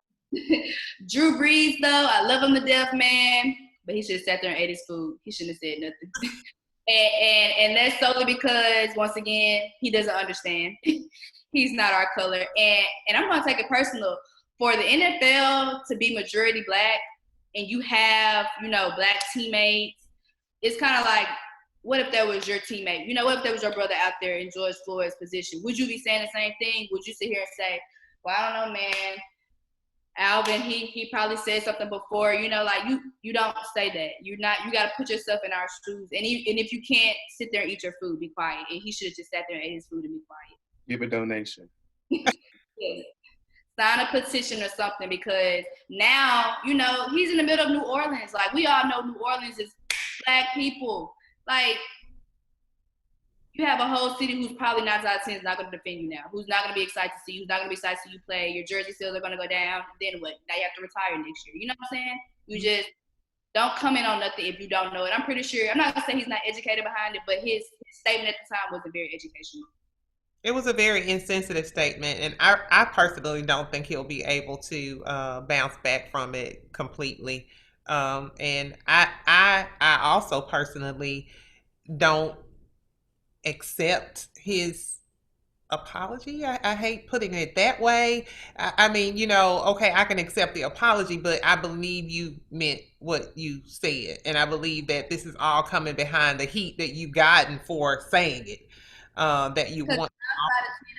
Drew Brees, though, I love him to death, man. But he should have sat there and ate his food. He shouldn't have said nothing. and that's solely because, once again, he doesn't understand. He's not our color. And I'm going to take it personal. For the NFL to be majority black and you have, black teammates, it's kind of like, what if that was your teammate? What if that was your brother out there in George Floyd's position? Would you be saying the same thing? Would you sit here and say, well, I don't know, man, Alvin, he probably said something before, like you don't say that. You got to put yourself in our shoes. And if you can't sit there and eat your food, be quiet. And he should have just sat there and ate his food and be quiet. Give a donation. Yeah. Sign a petition or something, because now, he's in the middle of New Orleans. Like, we all know New Orleans is black people. Like, you have a whole city who's probably 9 out of 10 is not going to defend you now, who's not going to be excited to see you, who's not going to be excited to see you play. Your jersey sales are going to go down. Then what? Now you have to retire next year. You know what I'm saying? You just don't come in on nothing if you don't know it. I'm pretty sure, I'm not going to say he's not educated behind it, but his statement at the time wasn't very educational. It was a very insensitive statement, and I personally don't think he'll be able to bounce back from it completely. And I also personally don't accept his apology. I hate putting it that way. I mean, okay, I can accept the apology, but I believe you meant what you said, and I believe that this is all coming behind the heat that you've gotten for saying it. That you want.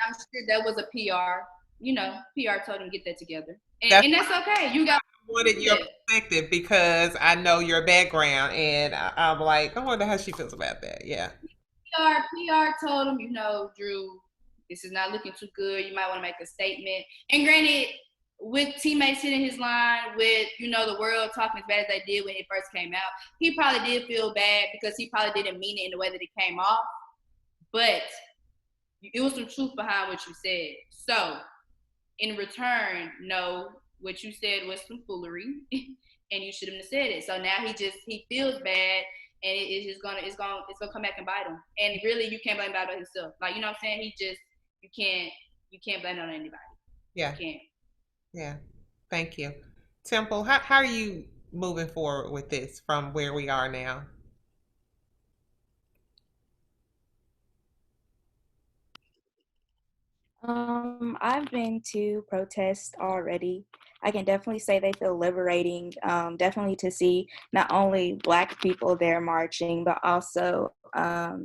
I'm sure that was a PR. PR told him get that together, and that's okay. You got. I wanted your perspective because I know your background, and I'm like, I wonder how she feels about that. Yeah. PR told him, Drew, this is not looking too good. You might want to make a statement. And granted, with teammates hitting his line, with the world talking as bad as they did when it first came out, he probably did feel bad because he probably didn't mean it in the way that it came off. But it was some truth behind what you said. So, in return, no, what you said was some foolery, and you shouldn't have said it. So now he feels bad, and it's gonna come back and bite him. And really, you can't blame it on himself. Like, you know what I'm saying? You can't blame it on anybody. Yeah. You can't. Yeah. Thank you, Temple. How are you moving forward with this from where we are now? I've been to protests already. I can definitely say they feel liberating, definitely to see not only Black people there marching, but also our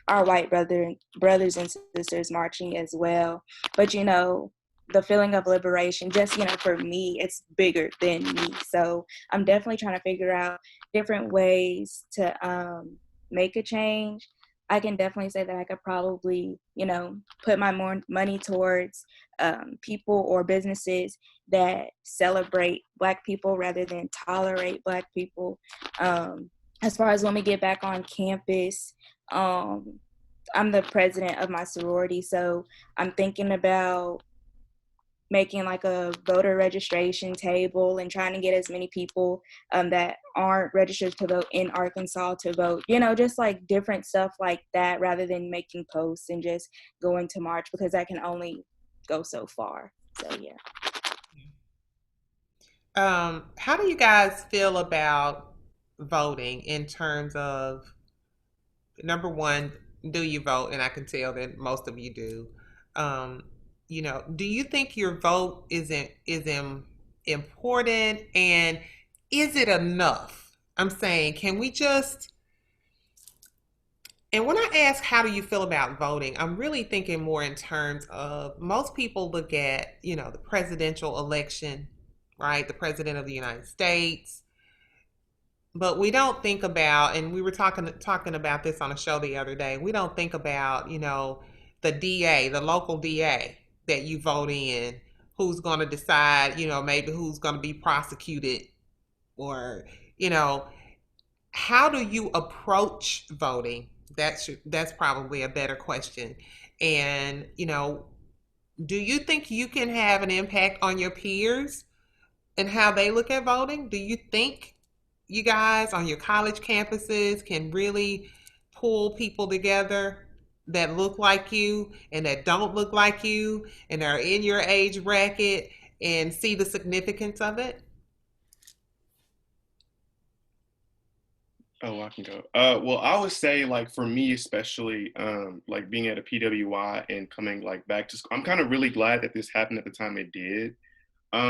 white brothers and sisters marching as well. But, the feeling of liberation, just, for me, it's bigger than me. So I'm definitely trying to figure out different ways to make a change. I can definitely say that I could probably, put my more money towards people or businesses that celebrate Black people rather than tolerate Black people. As far as when we get back on campus, I'm the president of my sorority, so I'm thinking about making like a voter registration table and trying to get as many people that aren't registered to vote in Arkansas to vote, just like different stuff like that rather than making posts and just going to march because that can only go so far. So, yeah. How do you guys feel about voting in terms of number one, do you vote? And I can tell that most of you do. Um, do you think your vote is important, and is it enough? I'm saying, can we just? And when I ask how do you feel about voting, I'm really thinking more in terms of most people look at the presidential election, right? The president of the United States, but we don't think about, and we were talking about this on a show the other day. We don't think about the DA, the local DA that you vote in, who's going to decide maybe who's going to be prosecuted, or you know how do you approach voting? That's probably a better question. And do you think you can have an impact on your peers and how they look at voting? Do you think you guys on your college campuses can really pull people together that look like you and that don't look like you and are in your age bracket and see the significance of it? Oh, I can go. Well, I would say like for me especially, like being at a PWI and coming like back to school, I'm kind of really glad that this happened at the time it did,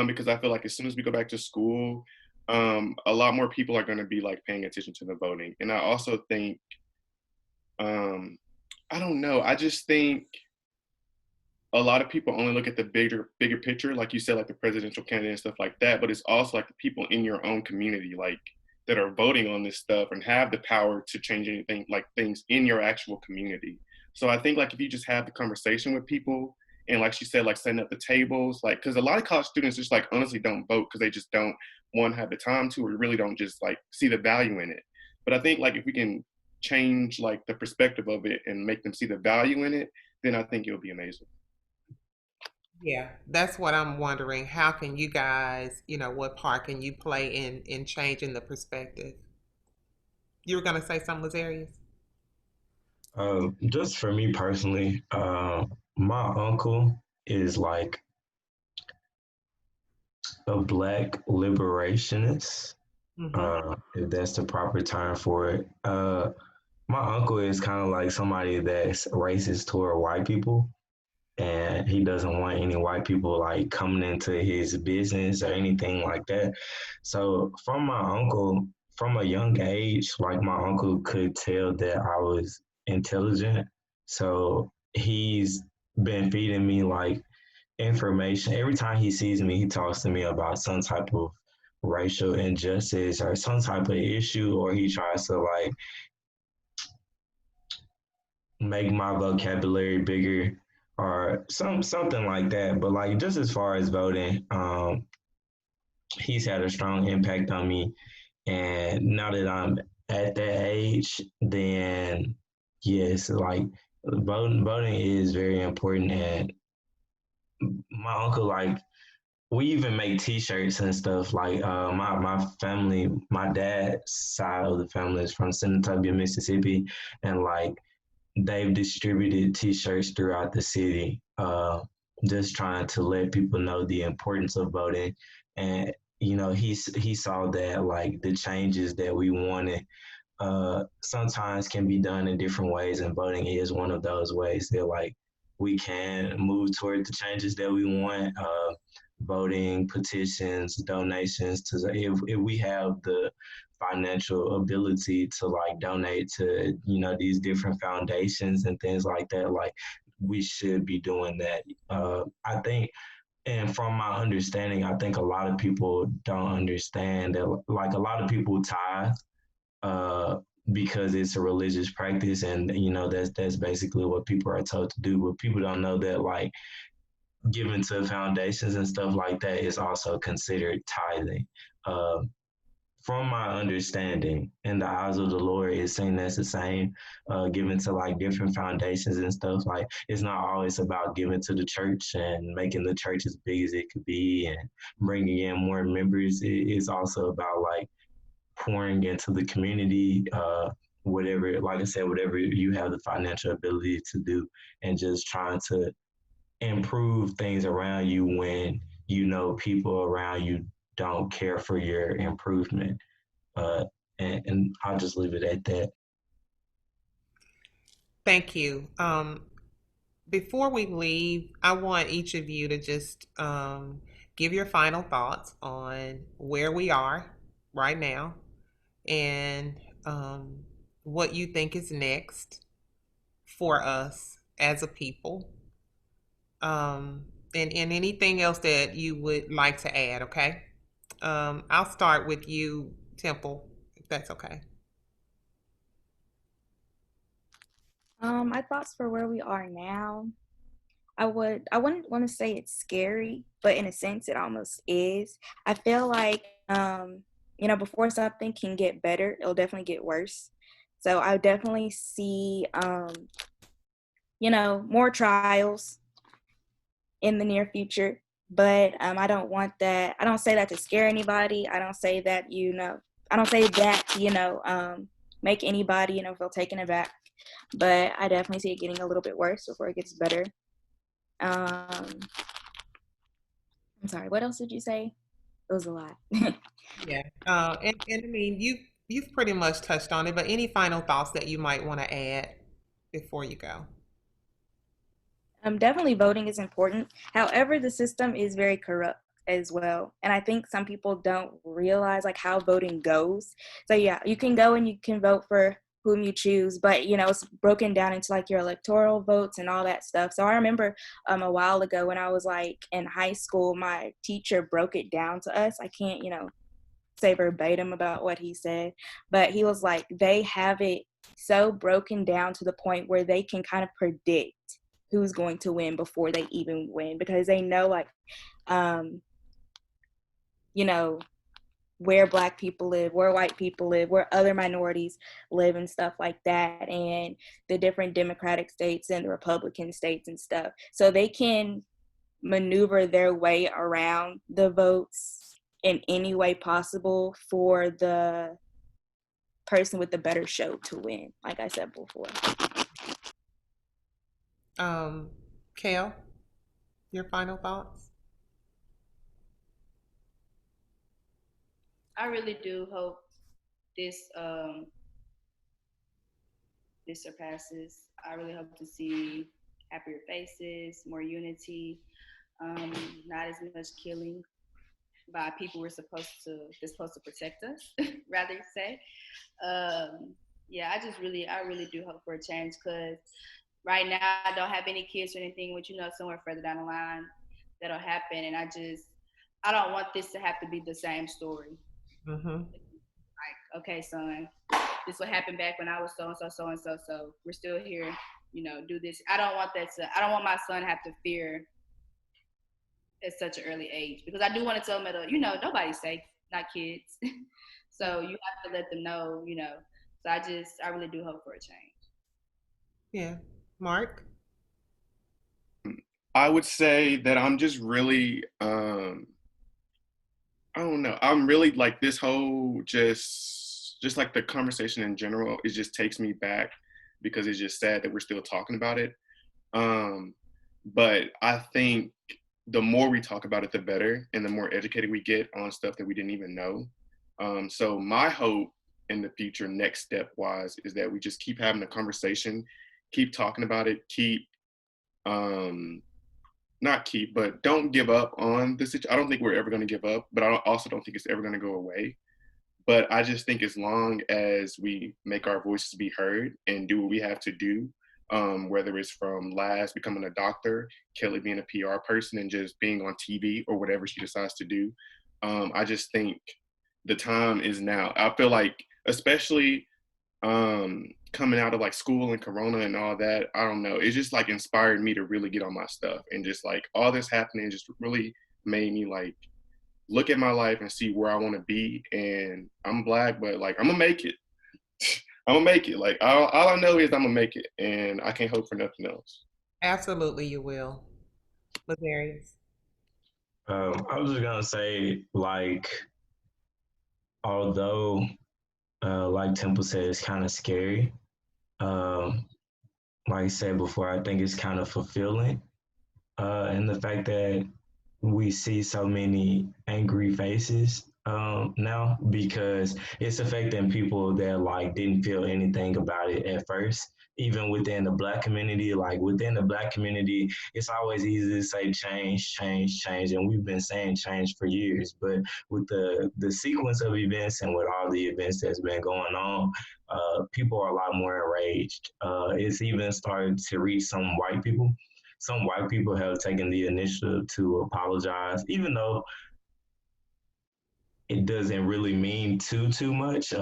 because I feel like as soon as we go back to school, a lot more people are going to be like paying attention to the voting, and I also think, um, I don't know, I just think a lot of people only look at the bigger picture, like you said, like the presidential candidate and stuff like that. But it's also like the people in your own community, like that are voting on this stuff and have the power to change anything, like things in your actual community. So I think like if you just have the conversation with people and like she said, like setting up the tables, like because a lot of college students just like honestly don't vote because they just don't one have the time to, or really don't just like see the value in it. But I think like if we can change like the perspective of it and make them see the value in it, then I think it'll be amazing. Yeah, that's what I'm wondering. How can you guys, what part can you play in changing the perspective? You were gonna say something, Lazarius? Just for me personally, my uncle is like a Black liberationist, Mm-hmm. if that's the proper term for it. My uncle is kind of like somebody that's racist toward white people, and he doesn't want any white people like coming into his business or anything like that. So from my uncle, from a young age, like my uncle could tell that I was intelligent. So he's been feeding me like information. Every time he sees me, he talks to me about some type of racial injustice or some type of issue, or he tries to like make my vocabulary bigger or something like that. But like just as far as voting, he's had a strong impact on me. And now that I'm at that age, then yes, like voting is very important. And my uncle, like, we even make T-shirts and stuff. Like my family, my dad's side of the family is from Senatobia, Mississippi, and like they've distributed T-shirts throughout the city, just trying to let people know the importance of voting. And he saw that like the changes that we wanted sometimes can be done in different ways, and voting is one of those ways that like we can move toward the changes that we want. Voting, petitions, donations to if we have the financial ability to like donate to these different foundations and things like that, like we should be doing that. I think, and from my understanding, I think a lot of people don't understand that like a lot of people tithe, uh, because it's a religious practice, and that's basically what people are told to do. But people don't know that like giving to foundations and stuff like that is also considered tithing. Uh, from my understanding, in the eyes of the Lord, it's seen as the same, giving to like different foundations and stuff. Like it's not always about giving to the church and making the church as big as it could be and bringing in more members. It's also about like pouring into the community, whatever, like I said, whatever you have the financial ability to do, and just trying to improve things around you when people around you don't care for your improvement. Uh, and I'll just leave it at that. Thank you. Before we leave, I want each of you to just give your final thoughts on where we are right now and what you think is next for us as a people, and anything else that you would like to add, okay? I'll start with you, Temple, if that's okay. My thoughts for where we are now. I wouldn't want to say it's scary, but in a sense it almost is. I feel like before something can get better, it'll definitely get worse. So I definitely see more trials in the near future. But I don't want that. I don't say that to scare anybody. I don't say that, I don't say that, make anybody, feel taken aback. But I definitely see it getting a little bit worse before it gets better. I'm sorry, what else did you say? It was a lot. Yeah. And I mean, you've pretty much touched on it, but any final thoughts that you might want to add before you go? Definitely voting is important. However, the system is very corrupt as well. And I think some people don't realize like how voting goes. So yeah, you can go and you can vote for whom you choose, but it's broken down into like your electoral votes and all that stuff. So I remember a while ago when I was like in high school, my teacher broke it down to us. I can't, say verbatim about what he said, but he was like, they have it so broken down to the point where they can kind of predict who's going to win before they even win, because they know like um you know where black people live, where white people live, where other minorities live and stuff like that, and the different democratic states and the republican states and stuff, so they can maneuver their way around the votes in any way possible for the person with the better show to win, like I said before. Kale, your final thoughts? I really do hope this this surpasses. I really hope to see happier faces, more unity, um, not as much killing by people we're supposed to protect us, rather say. Um, yeah, I really do hope for a change because right now I don't have any kids or anything, which somewhere further down the line that'll happen, and I don't want this to have to be the same story. Mm-hmm. Like, okay, son, this what happened back when I was so and so, so and so. So we're still here, do this. I don't want my son to have to fear at such an early age because I do want to tell them that, nobody's safe, not kids. So you have to let them know. So I really do hope for a change. Yeah. Mark? I would say that I'm just really I don't know. I'm really like this whole just like the conversation in general, it just takes me back because it's just sad that we're still talking about it. Um, but I think the more we talk about it, the better, and the more educated we get on stuff that we didn't even know. So my hope in the future, next step wise, is that we just keep having a conversation, keep talking about it, keep um, not keep, but don't give up on the situation. I don't think we're ever going to give up, but I also don't think it's ever going to go away. But I just think as long as we make our voices be heard and do what we have to do, whether it's from Laz becoming a doctor, Keli being a PR person, and just being on TV or whatever she decides to do, I just think the time is now. I feel like, especially coming out of like school and corona and all that, I don't know, it just like inspired me to really get on my stuff, and just like all this happening just really made me like look at my life and see where I want to be. And I'm black, but like I'm gonna make it. I'm gonna make it. Like all I know is I'm gonna make it, and I can't hope for nothing else. Absolutely, you will. Lazarius. I was just gonna say, like, although, like Temple said, it's kind of scary. Um, like I said before, I think it's kind of fulfilling, and the fact that we see so many angry faces now, because it's affecting people that like didn't feel anything about it at first. Even within the black community, like within the black community, it's always easy to say change, change, change, and we've been saying change for years. But with the sequence of events and with all the events that's been going on, people are a lot more enraged. It's even started to reach some white people have taken the initiative to apologize, even though it doesn't really mean too much.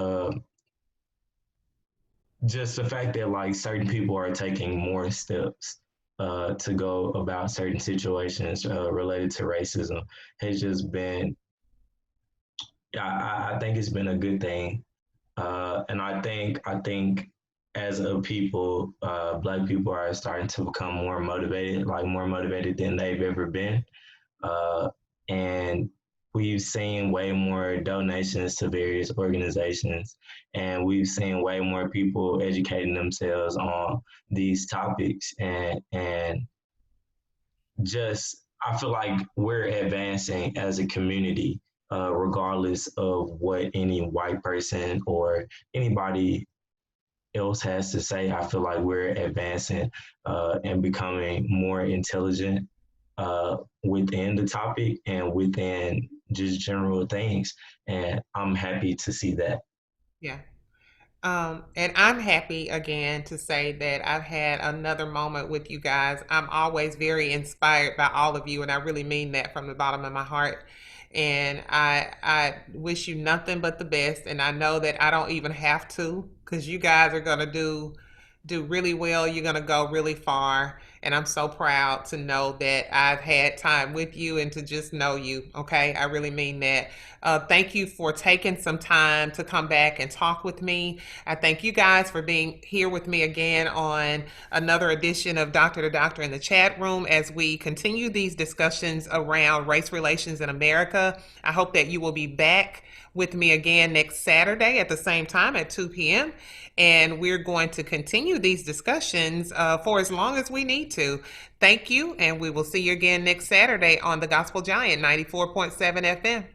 Just the fact that like certain people are taking more steps to go about certain situations related to racism has just been, I think it's been a good thing. And I think as a people, black people are starting to become more motivated, like more motivated than they've ever been. Uh, and we've seen way more donations to various organizations, and we've seen way more people educating themselves on these topics, and just I feel like we're advancing as a community, regardless of what any white person or anybody else has to say. I feel like we're advancing and becoming more intelligent within the topic and within just general things. And I'm happy to see that. Yeah. And I'm happy again to say that I've had another moment with you guys. I'm always very inspired by all of you, and I really mean that from the bottom of my heart. And I wish you nothing but the best. And I know that I don't even have to, because you guys are gonna do really well. You're gonna go really far. And I'm so proud to know that I've had time with you and to just know you. Okay, I really mean that. Thank you for taking some time to come back and talk with me. I thank you guys for being here with me again on another edition of Doctor to Doctor in the chat room as we continue these discussions around race relations in America. I hope that you will be back with me again next Saturday at the same time at 2 p.m. And we're going to continue these discussions for as long as we need to. Thank you, and we will see you again next Saturday on the Gospel Giant 94.7 FM.